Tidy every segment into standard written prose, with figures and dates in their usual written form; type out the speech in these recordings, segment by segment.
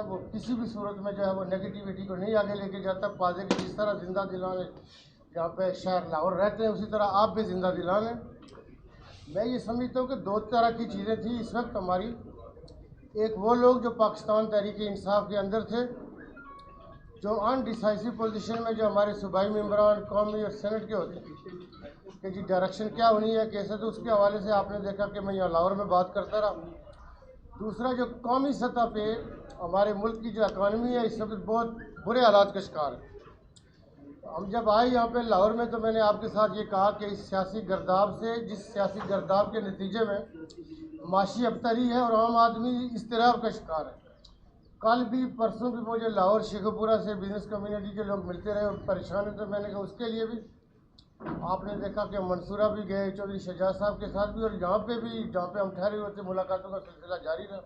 वो किसी भी सूरत में जो है वो नेगेटिविटी को नहीं आगे लेके जाता। पॉजिटिव जिस तरह जिंदा दिलाने यहाँ पे शहर लाहौर रहते हैं, उसी तरह आप भी जिंदा दिलाने। मैं ये समझता हूँ कि दो तरह की चीज़ें थी इस वक्त हमारी। एक वो लोग जो पाकिस्तान तहरीक इंसाफ के अंदर थे, जो अनडिसाइसिव पोजीशन में जो हमारे सूबाई मेंबरान कौमी और सेनेट के होते हैं कि जी डायरेक्शन क्या होनी है कैसे, तो उसके हवाले से आपने देखा कि मैं यहाँ लाहौर में बात करता रहा। दूसरा जो कौमी सतह पे हमारे मुल्क की जो इकानमी है इस वक्त बहुत बुरे हालात का शिकार है। हम जब आए यहाँ पे लाहौर में तो मैंने आपके साथ ये कहा कि इस सियासी गर्दाब से, जिस सियासी गर्दाब के नतीजे में माशी अबतरी है और आम आदमी इस्तिराब का शिकार है। कल भी परसों भी मुझे लाहौर शेखपुरा से बिजनेस कम्युनिटी के लोग मिलते रहे और परेशान है, तो मैंने कहा उसके लिए भी आपने देखा कि मंसूरा भी गए चौधरी शहजाद साहब के साथ भी, और यहाँ पे भी जहाँ पे हम ठहरे हुए थे मुलाकातों का सिलसिला जारी रहा।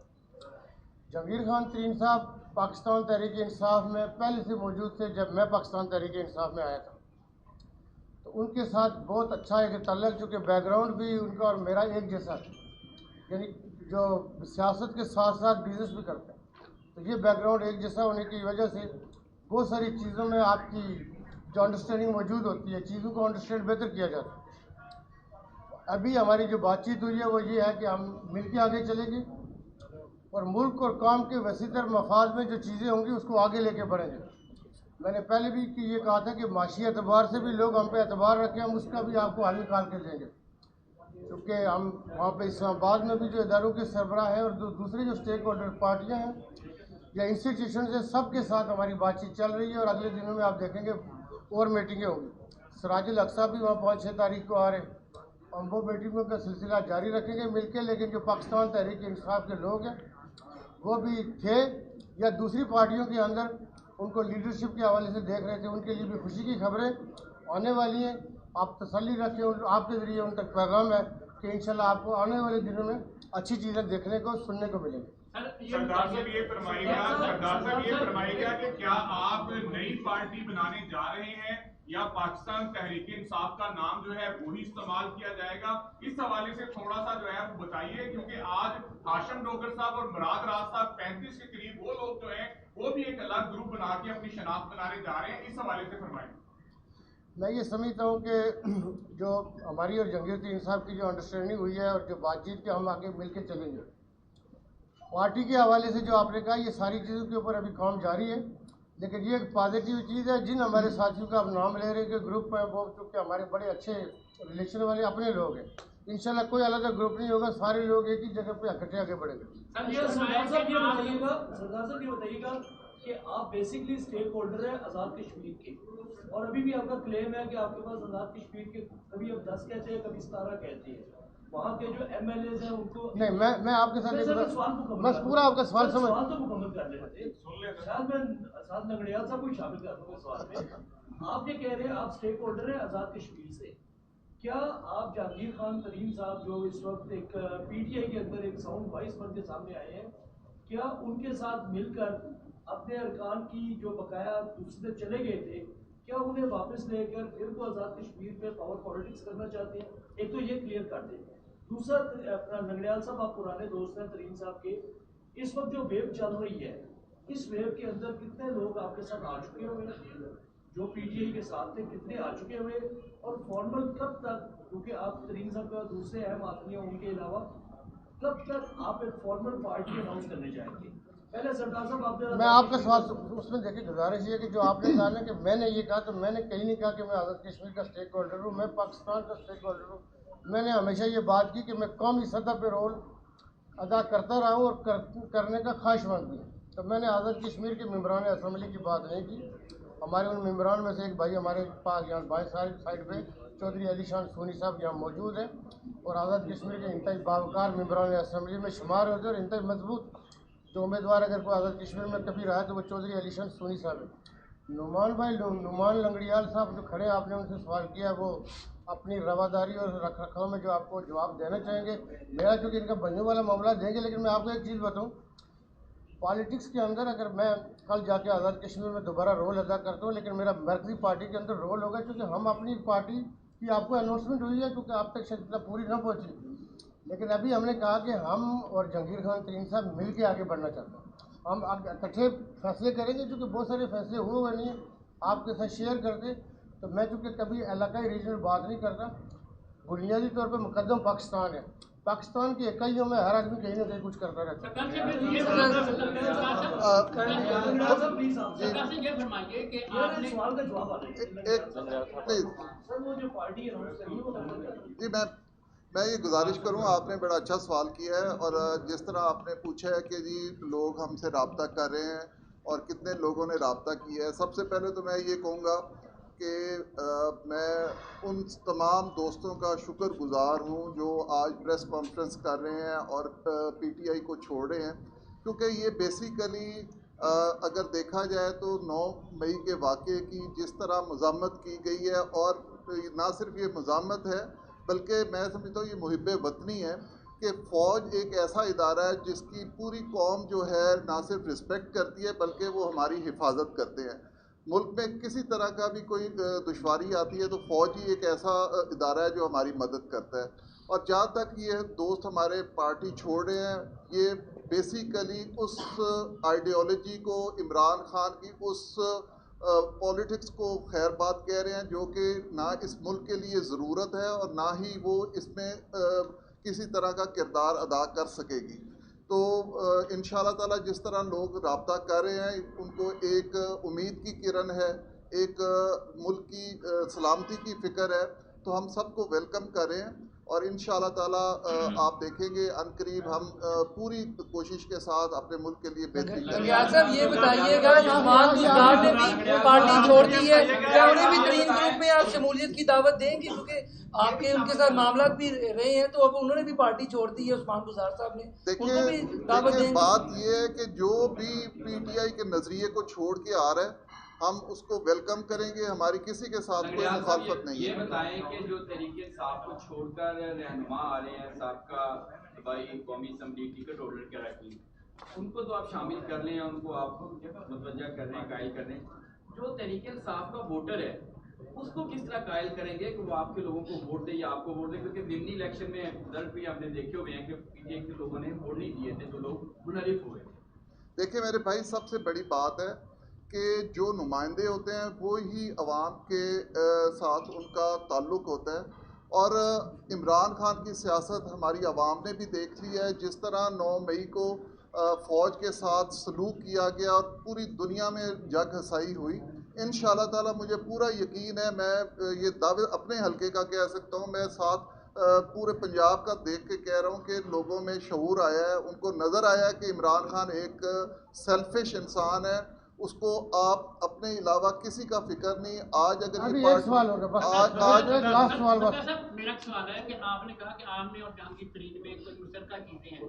जहांगीर खान तरीन साहब पाकिस्तान तहरीक इंसाफ में पहले से मौजूद थे। जब मैं पाकिस्तान तहरीक इंसाफ में आया था तो उनके साथ बहुत अच्छा एक ताल्लुक, चूँकि बैकग्राउंड भी उनका और मेरा एक जैसा, यानी जो सियासत के साथ साथ बिजनेस भी करते हैं, तो ये बैकग्राउंड एक जैसा होने की वजह से बहुत सारी चीज़ों में आपकी जो अंडरस्टैंडिंग मौजूद होती है, चीज़ों को अंडरस्टैंड बेहतर किया जाता है। अभी हमारी जो बातचीत हुई है वो ये है कि हम मिलकर आगे चलेंगे और मुल्क और कौम के वसीतर मफाद में जो चीज़ें होंगी उसको आगे लेके बढ़ेंगे। मैंने पहले भी कि ये कहा था कि माशी एतबार से भी लोग हम पे एतबार रखें, हम उसका भी आपको हल निकाल के देंगे, क्योंकि हम वहाँ पे इस्लामाबाद में भी जो इदारों के सरबराह हैं और दूसरी जो स्टेक होल्डर पार्टियाँ हैं या इंस्टीट्यूशन है, सबके साथ हमारी बातचीत चल रही है और अगले दिनों में आप देखेंगे और मीटिंगें होंगी। सराजुल अक्सा भी वहाँ 5-6 तारीख को आ रहे हैं, हम वो मीटिंगों का सिलसिला जारी रखेंगे मिलकर। लेकिन जो पाकिस्तान तहरीक इंसाफ के लोग हैं वो भी थे या दूसरी पार्टियों के अंदर उनको लीडरशिप के हवाले से देख रहे थे, उनके लिए भी खुशी की खबरें आने वाली हैं। आप तसल्ली रखें, आपके ज़रिए उन तक पैगाम है कि इंशाल्लाह आपको आने वाले दिनों में अच्छी चीज़ें देखने को सुनने को मिलेंगी। सरदार साहब ये फरमाइएगा कि क्या आप नई पार्टी बनाने जा रहे हैं या पाकिस्तान तहरीक इंसाफ का नाम जो है वही इस्तेमाल किया जाएगा? इस हवाले से थोड़ा सा जो है वो बताइए, क्योंकि आज हाशिम डोगर साहब और मुराद राज साहब 35 के करीब वो लोग जो है वो भी एक अलग ग्रुप बना के अपनी शनाख्त बनाने जा रहे हैं। इस हवाले से फरमाइए। मैं ये समझता हूँ कि जो हमारी और जहांगीर तरीन साहब की जो अंडरस्टैंडिंग हुई है और जो बातचीत के हम आगे मिल के चलेंगे, पार्टी के हवाले से जो आपने कहा ये सारी चीज़ों के ऊपर अभी काम जारी है। लेकिन ये एक पॉजिटिव चीज़ है, जिन हमारे साथियों का आप नाम ले रहे हैं कि ग्रुप में वो चूँकि हमारे बड़े अच्छे रिलेशन वाले अपने लोग हैं, इंशाल्लाह कोई अलग ग्रुप नहीं होगा, सारे लोग एक ही जगह पे इकट्ठे आगे बढ़ेंगे। सरदार साहब ये बताइएगा कि आप बेसिकली स्टेक होल्डर है आज़ाद कश्मीर के, और अभी भी आपका क्लेम है कि आपके पास आज़ाद कश्मीर के कभी आप 10 कहते हैं कभी 17 कहते हैं, वहाँ के जो MLAs हैं उनको नहीं, मैं आपके साथ मैं पूरा आपका सवाल सवाल तो मुकम्मल कर लेना चाहिए। शायद मैं साथ नगड़ियाल साहब को शामिल कर दूंगा सवाल में। आप ये कह रहे हैं आप स्टेक होल्डर हैं आज़ाद कश्मीर से, क्या आप जहांगीर खान तरीन साहब जो इस वक्त एक PTI के अंदर एक साउंड वॉइस बन के सामने आए हैं, क्या उनके साथ मिलकर अपने अरकान की जो बकाया दूसरे चले गए थे, क्या उन्हें वापस लेकर फिर वो आज़ाद कश्मीर पे पावर पॉलिटिक्स करना चाहते हैं? एक तो ये क्लियर कर दें। दूसरा, अपना नंगड़ियाल साहब आप पुराने दोस्त हैं तरीन साहब के, इस वक्त जो वेव चल रही है इस वेव के अंदर कितने लोग आपके साथ आ चुके हुए जो PTI के साथ थे, कितने आ चुके हुए, और फॉर्मल कब तक, क्योंकि आप तरीन साहब का दूसरे अहम आदमी हैं उनके अलावा, कब तक आप एक फॉर्मल पार्टी अनाउंस करने जाएंगे? पहले सरदार साहब आप मैं आपका सवाल उसमें देखिए गुजारिश ये कि जो आपने कहा ना कि मैंने ये कहा, तो मैंने कहीं नहीं कहा कि मैं आज़ाद कश्मीर का स्टेक होल्डर हूँ, मैं पाकिस्तान का स्टेक होल्डर हूँ। मैंने हमेशा ये बात की कि मैं कौमी सतह पर रोल अदा करता रहा हूँ और करने का ख्वाहिशमंद भी। तो मैंने आज़ाद कश्मीर के मेम्बरान असम्बली की बात नहीं की। हमारे उन मेम्बरान में से एक भाई हमारे पास यहाँ बाएँ साइड पे चौधरी अली शान सोनी साहब यहाँ मौजूद हैं और आज़ाद कश्मीर के इंतहाई बावकार मेम्बरान असम्बली में शुमार होते हैं और इंतहाई मजबूत जो उम्मीदवार अगर कोई आज़ाद कश्मीर में कभी रहा है तो वो चौधरी अली शान सोनी साहब है। नुमान लंगड़ियाल साहब जो खड़े आपने उनसे सवाल किया, वो अपनी रवादारी और रख रखाव में जो आपको जवाब देना चाहेंगे। मेरा चूँकि इनका बनने वाला मामला देंगे, लेकिन मैं आपको एक चीज़ बताऊँ, पॉलिटिक्स के अंदर अगर मैं कल जाके आज़ाद कश्मीर में दोबारा रोल अदा करता हूँ, लेकिन मेरा मरकजी पार्टी के अंदर रोल होगा, क्योंकि हम अपनी पार्टी की आपको अनाउंसमेंट हुई है, क्योंकि आप तक शायद पूरी ना पहुँची, लेकिन अभी हमने कहा कि हम और जहांगीर खान तरीन साहब मिल के आगे बढ़ना चाहते हैं। हम इकट्ठे फैसले करेंगे, क्योंकि बहुत सारे फैसले हुए नहीं हैं, आपके साथ शेयर कर दें। तो मैं चूँकि कभी इलाकाई रीजनल बात नहीं करता, बुनियादी तौर पर मुकदम पाकिस्तान है, पाकिस्तान की इकाइयों में हर आदमी कहीं ना कहीं कुछ करता रहता है। सवाल का जवाब आ प्लीज सर, वो जो पार्टी अनाउंस करी है वो जी, मैं ये गुजारिश करूं, आपने बड़ा अच्छा सवाल किया है। और जिस तरह आपने पूछा है कि जी लोग हमसे रब्ता कर रहे हैं और कितने लोगों ने रब्ता किया है, सबसे पहले तो मैं ये कहूँगा कि मैं उन तमाम दोस्तों का शुक्रगुजार हूँ जो आज प्रेस कॉन्फ्रेंस कर रहे हैं और पीटीआई को छोड़ रहे हैं, क्योंकि ये बेसिकली अगर देखा जाए तो 9 मई के वाक़े की जिस तरह मज़म्मत की गई है, और ना सिर्फ ये मज़म्मत है बल्कि मैं समझता हूँ ये मुहिब्बे वतनी है कि फ़ौज एक ऐसा इदारा है जिसकी पूरी कौम जो है ना सिर्फ रिस्पेक्ट करती है बल्कि वो हमारी हिफाजत करते हैं। मुल्क में किसी तरह का भी कोई दुश्वारी आती है तो फ़ौज ही एक ऐसा इदारा है जो हमारी मदद करता है। और जहाँ तक ये दोस्त हमारे पार्टी छोड़ रहे हैं, ये बेसिकली उस आइडियोलॉजी को, इमरान खान की उस पॉलिटिक्स को खैरबाद कह रहे हैं जो कि ना इस मुल्क के लिए ज़रूरत है और ना ही वो इसमें किसी तरह का किरदार अदा कर सकेगी। तो इंशाअल्लाह ताला जिस तरह लोग रब्ता कर रहे हैं, उनको एक उम्मीद की किरण है, एक मुल्क की सलामती की फ़िक्र है, तो हम सबको वेलकम करें। और इंशाअल्लाह ताला आप देखेंगे अनकरीब हम पूरी कोशिश के साथ अपने मुल्क के लिए बेहतरी करेंगे। साहब ये बताइएगा, उस्मान बुज़दार ने भी पार्टी छोड़ दी है, क्या उन्हें भी ग्रीन ग्रुप में आप शमूलियत की दावत देंगे? क्योंकि आपके उनके साथ मामला भी रहे हैं, तो अब उन्होंने भी पार्टी छोड़ दी है, उस्मान बुज़दार साहब ने, उनको भी दावत देंगे? बात ये है कि जो भी पीटीआई के नजरिए को छोड़ के आ रहा है हम उसको वेलकम करेंगे, हमारी किसी के साथ कोई मुखालफत नहीं है। ये बताएं कि जो तरीके साहब को छोड़कर रहनुमा आ रहे हैं, साहब का भाई कौमी असम्बली टिकट होल्डर के रखी, उनको तो आप शामिल कर लें, उनको आप मुतवज्जा कर रहे हैं, कायल कर रहे हैं। जो तरीके साहब का वोटर है उसको किस तरह कायल करेंगे कि वो आपके लोगों को वोट दे या आपको वोट दे? क्योंकि दिल्ली इलेक्शन में रिजल्ट भी आपने देखे हुए हैं कि पीटीआई के लोगों ने वोट नहीं दिए थे, तो लोग मुनरिफ हुए। देखिए मेरे भाई, सबसे बड़ी बात है कि जो नुमाइंदे होते हैं वो ही अवाम के साथ उनका ताल्लुक़ होता है। और इमरान खान की सियासत हमारी अवाम ने भी देख लिया है, जिस तरह 9 मई को फ़ौज के साथ सलूक किया गया और पूरी दुनिया में जग हसाई हुई। इंशाअल्लाह ताला मुझे पूरा यकीन है, मैं ये दावे अपने हलके का कह सकता हूँ, मैं साथ पूरे पंजाब का देख के कह रहा हूँ कि लोगों में शऊर आया है, उनको नज़र आया है कि इमरान खान एक सेल्फिश इंसान है, उसको आप अपने अलावा किसी का फिक्र नहीं। आज अगर अभी ये एक सवाल होगा बस, आज एक लास्ट सवाल बस। मेरा सवाल है कि आपने कहा कि आमने और जहांगीर तरीन में कोई मुश्तरका चीजें हैं,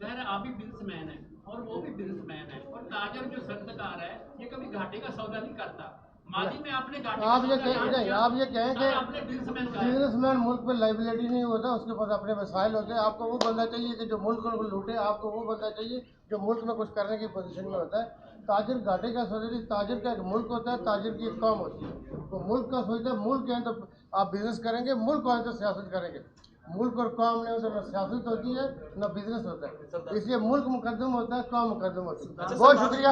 ज़ाहिर है आप भी बिजनेसमैन है और वो भी बिजनेसमैन है, और ताजर जो सरकार है ये कभी घाटे का सौदा नहीं करता। माजी में आपने घाटे आप ये कहें कि आपने बिजनेसमैन का बिजनेसमैन मुल्क में लाइबिलिटी नहीं होता, उसके पास अपने मसाइल होते हैं। आपको वो बंदा चाहिए कि जो मुल्क को लूटे, आपको वो बंदा चाहिए जो मुल्क में कुछ करने की पोजीशन में होता है। ताजिर घाटे का सोचते नहीं, ताजिर का एक मुल्क होता है, ताजिर की एक कौम होती है। तो मुल्क का सोचता है, मुल्क है तो आप बिजनेस करेंगे, मुल्क है तो सियासत करेंगे। मुल्क और कौम नहीं होता, न सियासत होती है न बिजनेस होता है, इसलिए मुल्क मुकद्दम होता है, कौम मुकद्दम होती है। बहुत शुक्रिया।